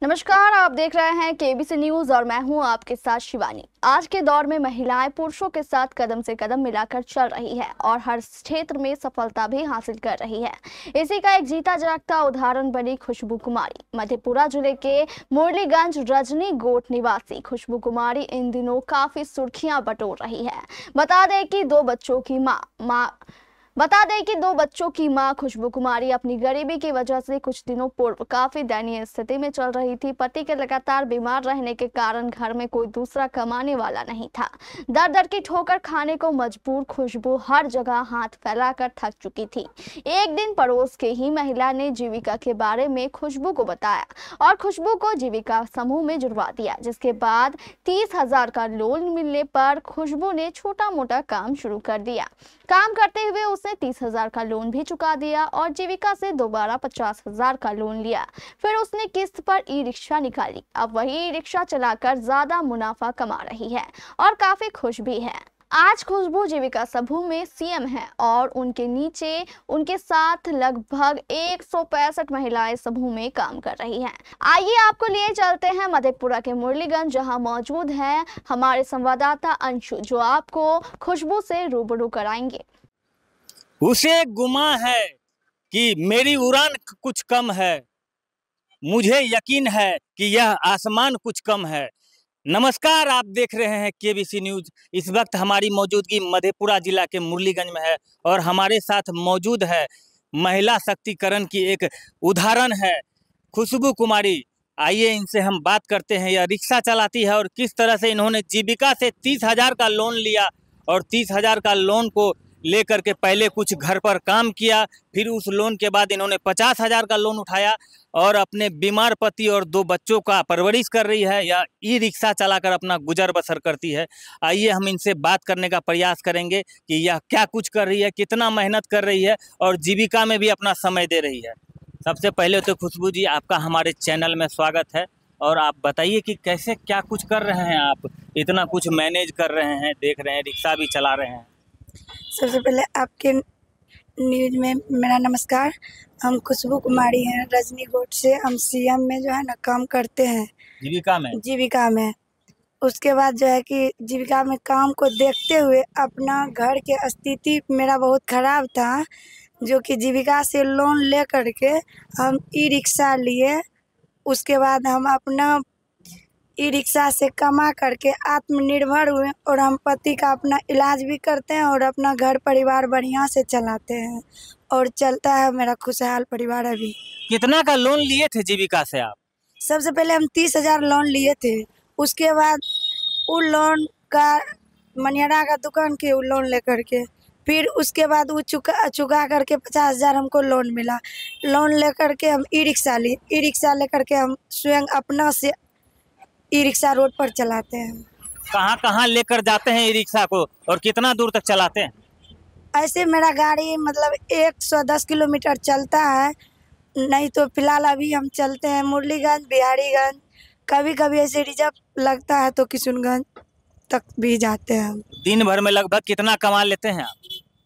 नमस्कार, आप देख रहे हैं केबीसी न्यूज और मैं हूं आपके साथ शिवानी। आज के दौर में महिलाएं पुरुषों के साथ कदम से कदम मिलाकर चल रही है और हर क्षेत्र में सफलता भी हासिल कर रही है। इसी का एक जीता जागता उदाहरण बनी खुशबू कुमारी। मधेपुरा जिले के मुरलीगंज रजनी गोट निवासी खुशबू कुमारी इन दिनों काफी सुर्खियां बटोर रही है। बता दें कि दो बच्चों की मां खुशबू कुमारी अपनी गरीबी की वजह से कुछ दिनों पूर्व काफी दयनीय स्थिति में चल रही थी। पति के लगातार बीमार रहने के कारण घर में कोई दूसरा कमाने वाला नहीं था। दर दर की ठोकर खाने को मजबूर खुशबू हर जगह हाथ फैलाकर थक चुकी थी। एक दिन पड़ोस के ही महिला ने जीविका के बारे में खुशबू को बताया और खुशबू को जीविका समूह में जुड़वा दिया, जिसके बाद 30,000 का लोन मिलने पर खुशबू ने छोटा मोटा काम शुरू कर दिया। काम करते हुए उसने 30,000 का लोन भी चुका दिया और जीविका से दोबारा 50,000 का लोन लिया। फिर उसने किस्त पर ई रिक्शा निकाली। अब वही ई रिक्शा चलाकर ज्यादा मुनाफा कमा रही है और काफी खुश भी है। आज खुशबू जीविका समूह में सीएम है और उनके नीचे उनके साथ लगभग 165 महिलाएं समूह में काम कर रही हैं। आइए आपको लिए चलते हैं मधेपुरा के मुरलीगंज, जहां मौजूद है हमारे संवाददाता अंशु, जो आपको खुशबू से रूबरू कराएंगे। उसे गुमा है कि मेरी उड़ान कुछ कम है, मुझे यकीन है कि यह आसमान कुछ कम है। नमस्कार, आप देख रहे हैं केबीसी न्यूज। इस वक्त हमारी मौजूदगी मधेपुरा जिला के मुरलीगंज में है और हमारे साथ मौजूद है महिला शक्तिकरण की एक उदाहरण है खुशबू कुमारी। आइए इनसे हम बात करते हैं। यह रिक्शा चलाती है और किस तरह से इन्होंने जीविका से 30,000 का लोन लिया और 30,000 का लोन को लेकर के पहले कुछ घर पर काम किया, फिर उस लोन के बाद इन्होंने 50,000 का लोन उठाया और अपने बीमार पति और 2 बच्चों का परवरिश कर रही है या ई रिक्शा चलाकर अपना गुजर बसर करती है। आइए हम इनसे बात करने का प्रयास करेंगे कि यह क्या कुछ कर रही है, कितना मेहनत कर रही है और जीविका में भी अपना समय दे रही है। सबसे पहले तो खुशबू जी, आपका हमारे चैनल में स्वागत है और आप बताइए कि कैसे क्या कुछ कर रहे हैं। आप इतना कुछ मैनेज कर रहे हैं, देख रहे हैं, रिक्शा भी चला रहे हैं। सबसे पहले आपके न्यूज में मेरा नमस्कार। हम खुशबू कुमारी हैं रजनी गोट से। हम सीएम में जो है ना काम करते हैं, जीविका में। उसके बाद जो है कि जीविका में काम को देखते हुए अपना घर के स्थिति मेरा बहुत ख़राब था, जो कि जीविका से लोन ले करके हम ई रिक्शा लिए। उसके बाद हम अपना ई रिक्शा से कमा करके आत्मनिर्भर हुए और हम पति का अपना इलाज भी करते हैं और अपना घर परिवार बढ़िया से चलाते हैं और चलता है मेरा खुशहाल परिवार। अभी कितना का लोन लिए थे जीविका से आप? सबसे पहले हम 30,000 लोन लिए थे। उसके बाद वो लोन का मनिहारा का दुकान के लोन लेकर के फिर उसके बाद वो चुका करके 50,000 हमको लोन मिला। लोन लेकर के हम ई रिक्शा लिए। ई रिक्शा लेकर के हम स्वयं अपना से ई रिक्शा रोड पर चलाते हैं। कहाँ कहाँ लेकर जाते हैं ई रिक्शा को और कितना दूर तक चलाते हैं? ऐसे मेरा गाड़ी मतलब 110 किलोमीटर चलता है। नहीं तो फिलहाल अभी हम चलते हैं मुरलीगंज, बिहारीगंज, कभी कभी ऐसे रिजर्व लगता है तो किशनगंज तक भी जाते हैं। दिन भर में लगभग कितना कमा लेते हैं आप?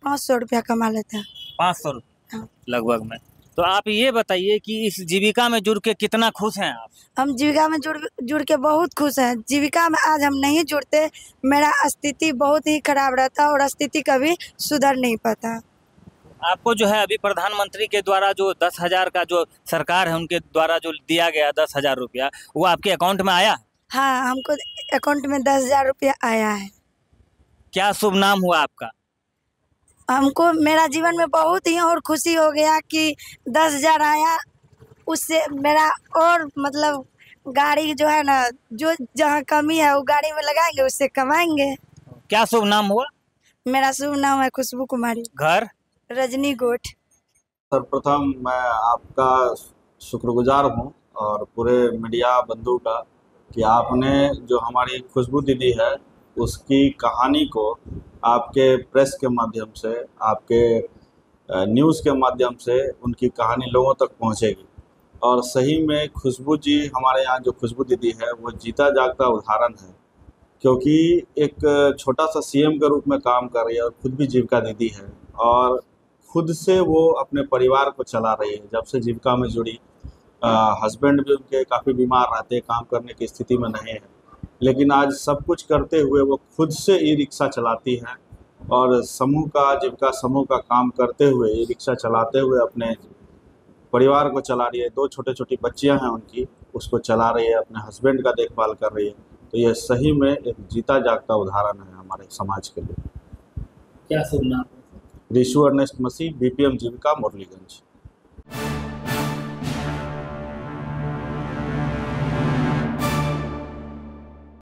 500 रुपया कमा लेते हैं। 500 रुपया हाँ। लगभग में। तो आप ये बताइए कि इस जीविका में जुड़ के कितना खुश हैं आप? हम जीविका में जुड़ के बहुत खुश हैं। जीविका में आज हम नहीं जुड़ते, मेरा स्थिति बहुत ही खराब रहता और स्थिति कभी सुधर नहीं पाता। आपको जो है अभी प्रधानमंत्री के द्वारा जो 10,000 का जो सरकार है उनके द्वारा जो दिया गया 10,000 रुपया, वो आपके अकाउंट में आया? हाँ, हमको अकाउंट में 10,000 रुपया आया है। क्या शुभ नाम हुआ आपका? हमको मेरा जीवन में बहुत ही और खुशी हो गया कि 10,000 आया। उससे मेरा और मतलब गाड़ी जो है ना, जो जहाँ कमी है वो गाड़ी में लगाएंगे, उससे कमाएंगे। क्या शुभ नाम हुआ? मेरा शुभ नाम है खुशबू कुमारी, घर रजनी गोट। सर्वप्रथम मैं आपका शुक्रगुजार हूं और पूरे मीडिया बंधु का कि आपने जो हमारी खुशबू दीदी है उसकी कहानी को आपके प्रेस के माध्यम से, आपके न्यूज़ के माध्यम से उनकी कहानी लोगों तक पहुंचेगी। और सही में खुशबू जी, हमारे यहाँ जो खुशबू दीदी है वो जीता जागता उदाहरण है, क्योंकि एक छोटा सा सीएम के रूप में काम कर रही है और खुद भी जीविका दीदी है और खुद से वो अपने परिवार को चला रही है। जब से जीविका में जुड़ी हस्बैंड भी उनके काफ़ी बीमार रहते हैं, काम करने की स्थिति में नहीं है, लेकिन आज सब कुछ करते हुए वो खुद से ई रिक्शा चलाती हैं और समूह का, जीविका समूह का काम करते हुए ई रिक्शा चलाते हुए अपने परिवार को चला रही है। 2 छोटी बच्चियां हैं उनकी, उसको चला रही है, अपने हस्बैंड का देखभाल कर रही है। तो ये सही में एक जीता जागता उदाहरण है हमारे समाज के लिए। क्या शुभ नाम? रिशु अर्नेस्ट मसीह, बीपीएम जीविका, मुरलीगंज।